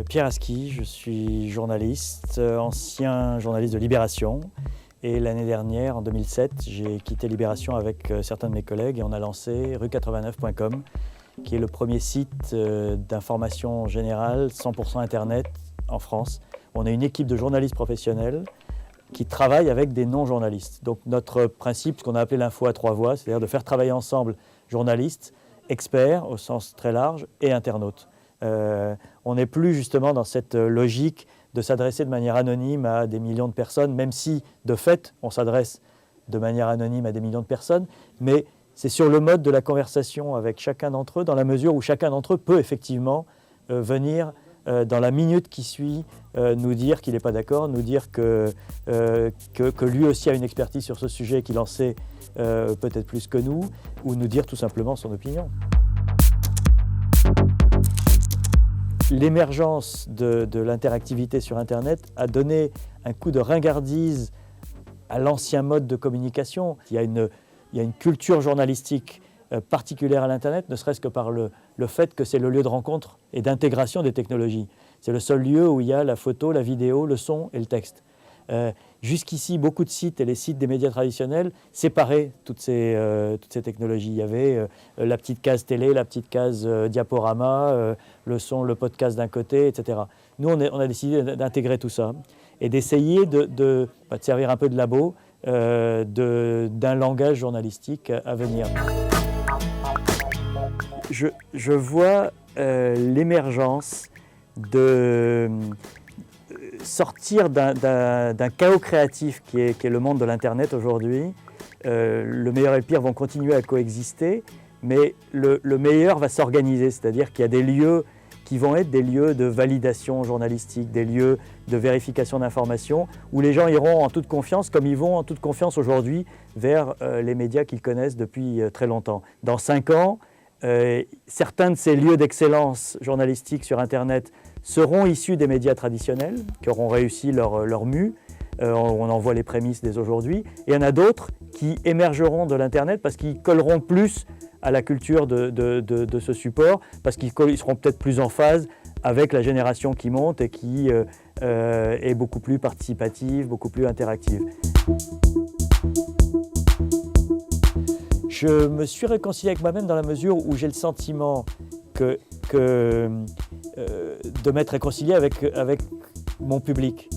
Pierre Aski, je suis journaliste, ancien journaliste de Libération. Et l'année dernière, en 2007, j'ai quitté Libération avec certains de mes collègues et on a lancé rue89.com, qui est le premier site d'information générale 100% Internet en France. On a une équipe de journalistes professionnels qui travaillent avec des non-journalistes. Donc notre principe, ce qu'on a appelé l'info à trois voix, c'est-à-dire de faire travailler ensemble journalistes, experts au sens très large et internautes. On n'est plus justement dans cette logique de s'adresser de manière anonyme à des millions de personnes, même si de fait on s'adresse de manière anonyme à des millions de personnes, mais c'est sur le mode de la conversation avec chacun d'entre eux, dans la mesure où chacun d'entre eux peut effectivement venir dans la minute qui suit nous dire qu'il n'est pas d'accord, nous dire que lui aussi a une expertise sur ce sujet, qu'il en sait peut-être plus que nous, ou nous dire tout simplement son opinion. L'émergence de l'interactivité sur Internet a donné un coup de ringardise à l'ancien mode de communication. Il y a une culture journalistique particulière à l'Internet, ne serait-ce que par le fait que c'est le lieu de rencontre et d'intégration des technologies. C'est le seul lieu où il y a la photo, la vidéo, le son et le texte. Jusqu'ici, beaucoup de sites et les sites des médias traditionnels séparaient toutes ces technologies. Il y avait la petite case télé, la petite case diaporama, le son, le podcast d'un côté, etc. Nous, on a décidé d'intégrer tout ça et d'essayer de servir un peu de labo d'un langage journalistique à venir. Je vois l'émergence de sortir d'un chaos créatif qui est le monde de l'Internet aujourd'hui. Le meilleur et le pire vont continuer à coexister, mais le meilleur va s'organiser, c'est-à-dire qu'il y a des lieux qui vont être des lieux de validation journalistique, des lieux de vérification d'informations, où les gens iront en toute confiance, comme ils vont en toute confiance aujourd'hui vers les médias qu'ils connaissent depuis très longtemps. Dans 5 ans, certains de ces lieux d'excellence journalistique sur Internet seront issus des médias traditionnels, qui auront réussi leur mue. On en voit les prémices dès aujourd'hui. Et il y en a d'autres qui émergeront de l'Internet parce qu'ils colleront plus à la culture de ce support, parce qu'ils seront peut-être plus en phase avec la génération qui monte et qui est beaucoup plus participative, beaucoup plus interactive. Je me suis réconcilié avec moi-même dans la mesure où j'ai le sentiment de m'être réconcilié avec mon public.